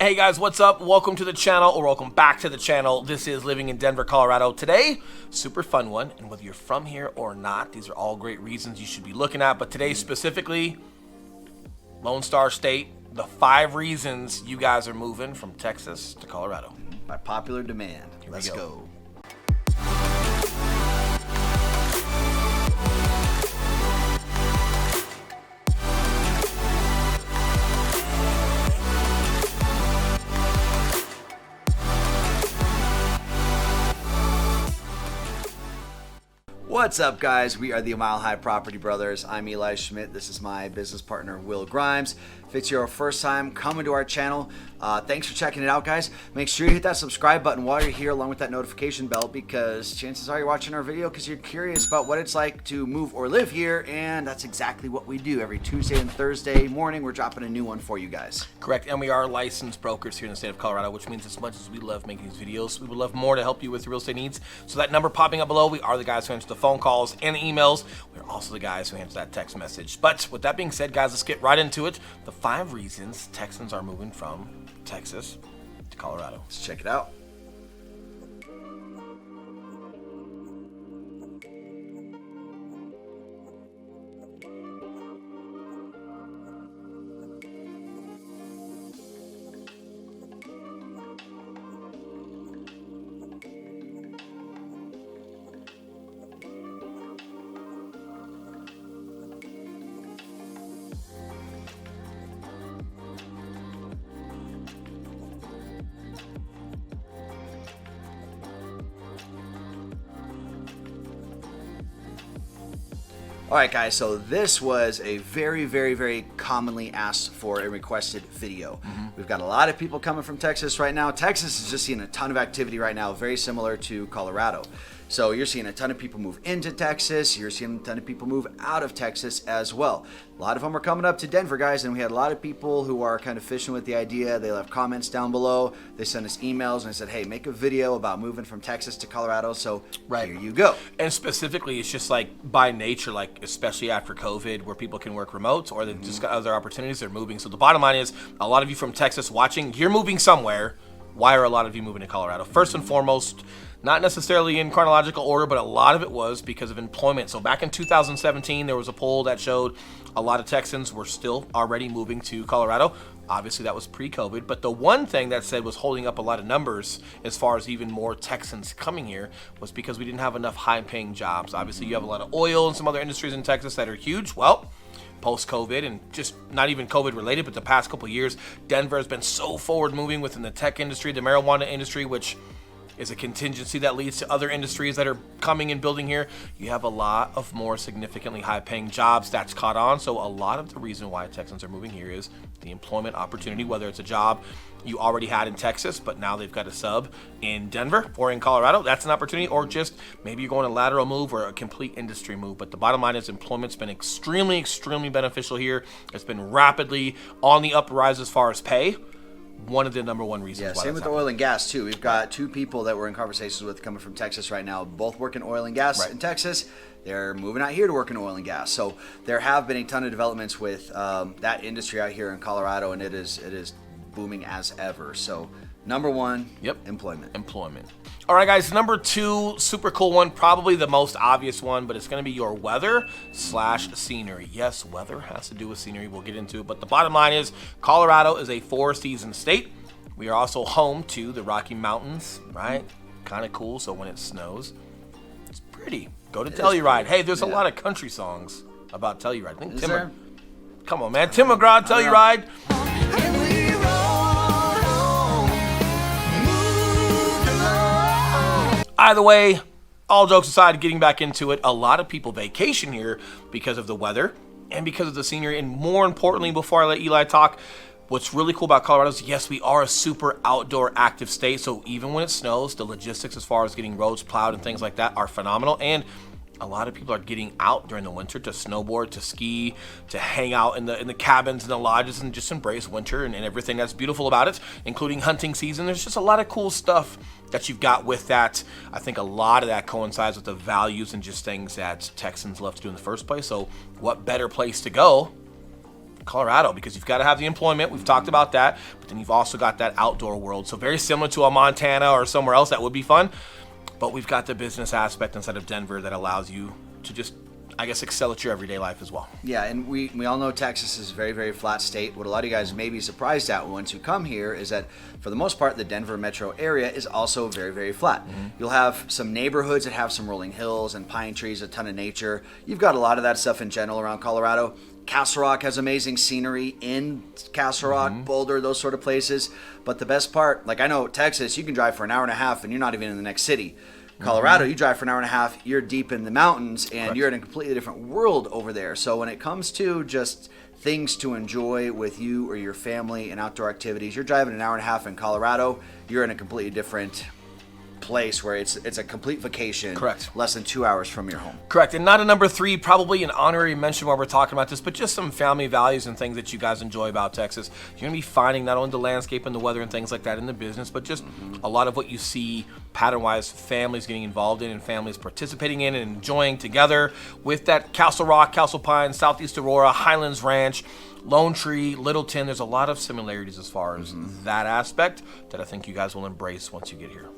Hey guys, what's up? Welcome to the channel, or welcome back to the channel. This is Living in Denver, Colorado. Today, super fun one, and whether you're from here or not, these are all great reasons you should be looking at. But today specifically, Lone Star State, the 5 reasons you guys are moving from Texas to Colorado. By popular demand. Let's go. What's up, guys? We are the Mile High Property Brothers. I'm Eli Schmidt. This is my business partner, Will Grimes. If it's your first time coming to our channel, thanks for checking it out, guys. Make sure you hit that subscribe button while you're here, along with that notification bell, because chances are you're watching our video because you're curious about what it's like to move or live here, and that's exactly what we do. Every Tuesday and Thursday morning, we're dropping a new one for you guys. Correct, and we are licensed brokers here in the state of Colorado, which means as much as we love making these videos, we would love more to help you with your real estate needs. So that number popping up below, we are the guys who answer the phone calls and the emails. We're also the guys who answer that text message. But with that being said, guys, let's get right into it. The 5 reasons Texans are moving from Texas to Colorado. Let's check it out. Alright guys, so this was a very commonly asked for and requested video. We've got a lot of people coming from Texas right now. Texas is just seeing a ton of activity right now, very similar to Colorado. So you're seeing a ton of people move into Texas, you're seeing a ton of people move out of Texas as well. A lot of them are coming up to Denver, guys, and we had a lot of people who are kind of fishing with the idea. They left comments down below, they sent us emails, and I said, hey, make a video about moving from Texas to Colorado, so here you go. And specifically, it's just like by nature, like especially after COVID, where people can work remote or they've just got other opportunities, they're moving. So the bottom line is, a lot of you from Texas watching, you're moving somewhere. Why are a lot of you moving to Colorado? First and foremost, not necessarily in chronological order, but a lot of it was because of employment. So back in 2017, there was a poll that showed a lot of Texans were still already moving to Colorado. Obviously, that was pre-COVID. But the one thing that said was holding up a lot of numbers as far as even more Texans coming here was because we didn't have enough high-paying jobs. Obviously, you have a lot of oil and some other industries in Texas that are huge. Well, post-COVID, and just not even COVID related, but the past couple of years, Denver has been so forward moving within the tech industry, the marijuana industry, which is a contingency that leads to other industries that are coming and building here. You have a lot of more significantly high-paying jobs that's caught on. So a lot of the reason why Texans are moving here is the employment opportunity, whether it's a job you already had in Texas, but now they've got a sub in Denver or in Colorado. That's an opportunity, or just maybe you're going a lateral move or a complete industry move. But the bottom line is employment's been extremely beneficial here. It's been rapidly on the uprise as far as pay. One of the number one reasons. Yeah, same with the oil and gas too. We've got 2 people that we're in conversations with coming from Texas right now, both working oil and gas in Texas. They're moving out here to work in oil and gas. So there have been a ton of developments with that industry out here in Colorado, and it is booming as ever. So number 1, employment. All right, guys, number 2, super cool one, probably the most obvious one, but it's going to be your weather/scenery. Yes, weather has to do with scenery. We'll get into it, but the bottom line is Colorado is a 4-season state. We are also home to the Rocky Mountains, right? Kind of cool. So when it snows, it's pretty. Go to Telluride. Hey, there's a lot of country songs about Telluride. I think come on, man, Tim McGraw, Telluride. Either way, all jokes aside, getting back into it, a lot of people vacation here because of the weather and because of the scenery. And more importantly, before I let Eli talk, what's really cool about Colorado is, yes, we are a super outdoor active state. So even when it snows, the logistics as far as getting roads plowed and things like that are phenomenal. And a lot of people are getting out during the winter to snowboard, to ski, to hang out in the cabins and the lodges and just embrace winter and everything that's beautiful about it, including hunting season. There's just a lot of cool stuff that you've got with that. I think a lot of that coincides with the values and just things that Texans love to do in the first place. So what better place to go Colorado, because you've got to have the employment. We've talked about that, but then you've also got that outdoor world. So very similar to a Montana or somewhere else that would be fun, but we've got the business aspect inside of Denver that allows you to just, I guess, excel at your everyday life as well. Yeah, and we all know Texas is a very, very flat state. What a lot of you guys may be surprised at once you come here is that, for the most part, the Denver metro area is also very, very flat. You'll have some neighborhoods that have some rolling hills and pine trees, a ton of nature. You've got a lot of that stuff in general around Colorado. Castle Rock has amazing scenery in Castle Rock, Boulder, those sort of places. But the best part, like I know Texas, you can drive for an hour and a half and you're not even in the next city. Colorado, you drive for an hour and a half, you're deep in the mountains, and you're in a completely different world over there. So when it comes to just things to enjoy with you or your family and outdoor activities, you're driving an hour and a half in Colorado, you're in a completely different place where it's a complete vacation. Correct. Less than 2 hours from your home. Correct. And not a number 3, probably an honorary mention while we're talking about this, but just some family values and things that you guys enjoy about Texas. You're going to be finding not only the landscape and the weather and things like that in the business, but just a lot of what you see pattern-wise, families getting involved in and families participating in and enjoying together with that Castle Rock, Castle Pine, Southeast Aurora, Highlands Ranch, Lone Tree, Littleton. There's a lot of similarities as far as that aspect that I think you guys will embrace once you get here.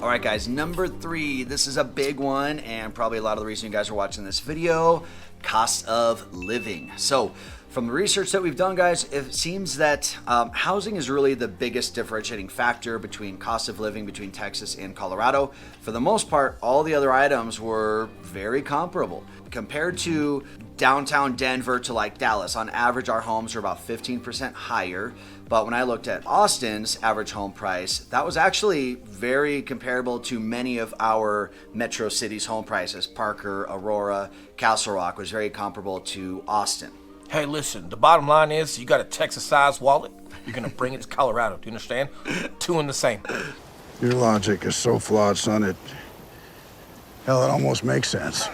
All right, guys, number 3. This is a big one, and probably a lot of the reason you guys are watching this video: cost of living. So from the research that we've done, guys, it seems that housing is really the biggest differentiating factor between cost of living between Texas and Colorado. For the most part, all the other items were very comparable. Compared to downtown Denver to like Dallas, on average, our homes are about 15% higher. But when I looked at Austin's average home price, that was actually very comparable to many of our metro cities' home prices. Parker, Aurora, Castle Rock was very comparable to Austin. Hey, listen, the bottom line is you got a Texas-sized wallet, you're going to bring it to Colorado. Do you understand? 2 in the same. Your logic is so flawed, son. It almost makes sense.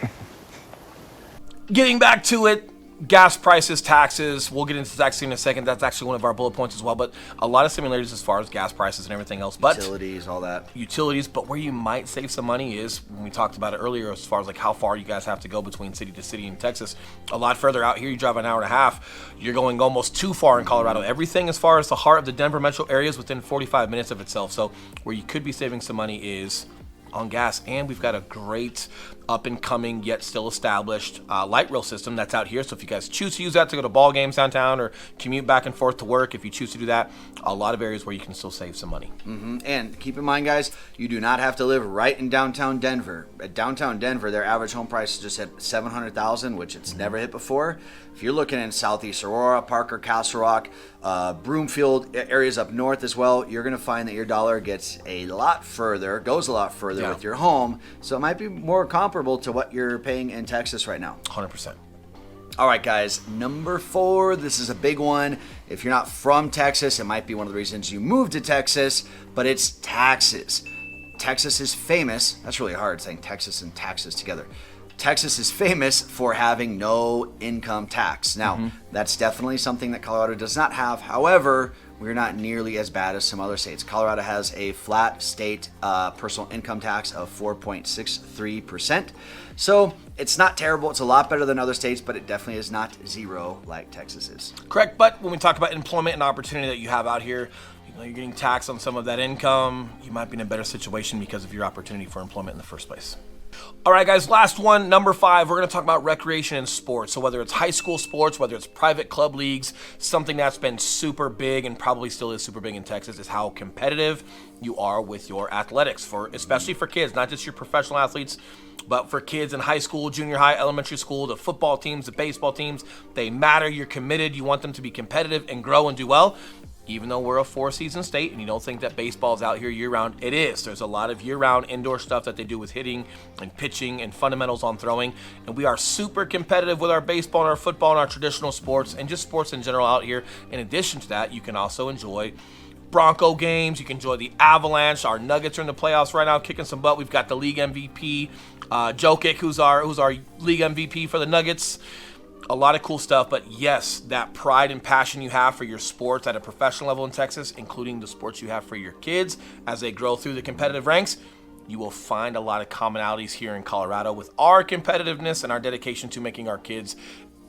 Getting back to it, gas prices, taxes, we'll get into taxes in a second. That's actually one of our bullet points as well, but a lot of similarities as far as gas prices and everything else. But Utilities, all that. Utilities, but where you might save some money is, when we talked about it earlier, as far as like how far you guys have to go between city to city in Texas. A lot further out here, you drive an hour and a half, you're going almost too far in Colorado. Everything as far as the heart of the Denver metro area is within 45 minutes of itself. So where you could be saving some money is on gas. And we've got a great up and coming yet still established light rail system that's out here. So if you guys choose to use that to go to ball games downtown or commute back and forth to work, if you choose to do that, a lot of areas where you can still save some money. And keep in mind, guys, you do not have to live right in downtown Denver. At downtown Denver, their average home price is just at $700,000, which it's never hit before. If you're looking in Southeast Aurora, Parker, Castle Rock, Broomfield, areas up north as well, you're going to find that your dollar gets a lot further, goes a lot further with your home. So it might be more comparable to what you're paying in Texas right now. 100%. All right, guys, number 4, this is a big one. If you're not from Texas, it might be one of the reasons you moved to Texas, but it's taxes. Texas is famous. That's really hard, saying Texas and taxes together. Texas is famous for having no income tax. Now, that's definitely something that Colorado does not have. However, we're not nearly as bad as some other states. Colorado has a flat state personal income tax of 4.63%. So it's not terrible. It's a lot better than other states, but it definitely is not zero like Texas is. Correct. But when we talk about employment and opportunity that you have out here, you know, you're getting taxed on some of that income. You might be in a better situation because of your opportunity for employment in the first place. All right, guys, last one, number 5, we're going to talk about recreation and sports. So whether it's high school sports, whether it's private club leagues, something that's been super big and probably still is super big in Texas is how competitive you are with your athletics, especially for kids, not just your professional athletes, but for kids in high school, junior high, elementary school, the football teams, the baseball teams. They matter. You're committed. You want them to be competitive and grow and do well. even though we're a 4-season state and you don't think that baseball's out here year-round, it is. There's a lot of year-round indoor stuff that they do with hitting and pitching and fundamentals on throwing. And we are super competitive with our baseball and our football and our traditional sports and just sports in general out here. In addition to that, you can also enjoy Bronco games. You can enjoy the Avalanche. Our Nuggets are in the playoffs right now, kicking some butt. We've got the league MVP, Jokic, who's our league MVP for the Nuggets. A lot of cool stuff, but yes, that pride and passion you have for your sports at a professional level in Texas, including the sports you have for your kids as they grow through the competitive ranks, you will find a lot of commonalities here in Colorado with our competitiveness and our dedication to making our kids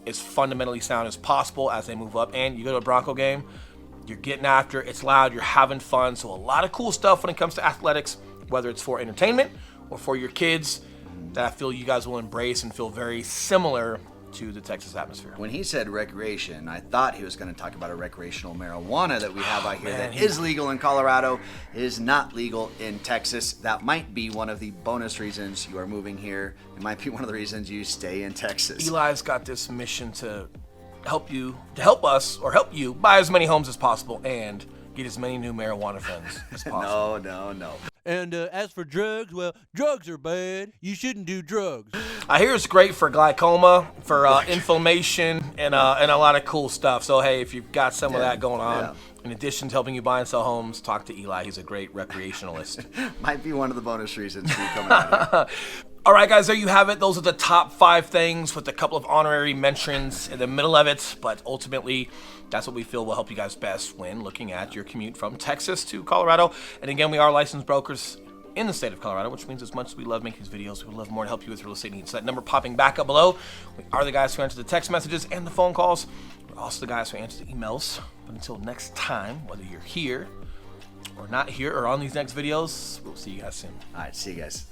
as fundamentally sound as possible as they move up. And you go to a Bronco game, you're getting after it, it's loud, you're having fun. So a lot of cool stuff when it comes to athletics, whether it's for entertainment or for your kids, that I feel you guys will embrace and feel very similar to the Texas atmosphere. When he said recreation, I thought he was going to talk about a recreational marijuana that we have out here that is legal in Colorado, is not legal in Texas. That might be one of the bonus reasons you are moving here. It might be one of the reasons you stay in Texas. Eli's got this mission to help you buy as many homes as possible and get as many new marijuana friends as possible. No. And as for drugs, well, drugs are bad. You shouldn't do drugs. I hear it's great for glaucoma, for inflammation, and a lot of cool stuff. So, hey, if you've got some of that going on, in addition to helping you buy and sell homes, talk to Eli. He's a great recreationalist. Might be one of the bonus reasons for you coming out here. All right, guys, there you have it. Those are the top 5 things with a couple of honorary mentions in the middle of it. But ultimately, that's what we feel will help you guys best when looking at your commute from Texas to Colorado. And again, we are licensed brokers in the state of Colorado, which means as much as we love making these videos, we would love more to help you with real estate needs. So that number popping back up below, we are the guys who answer the text messages and the phone calls. We're also the guys who answer the emails. But until next time, whether you're here or not here or on these next videos, we'll see you guys soon. All right, see you guys.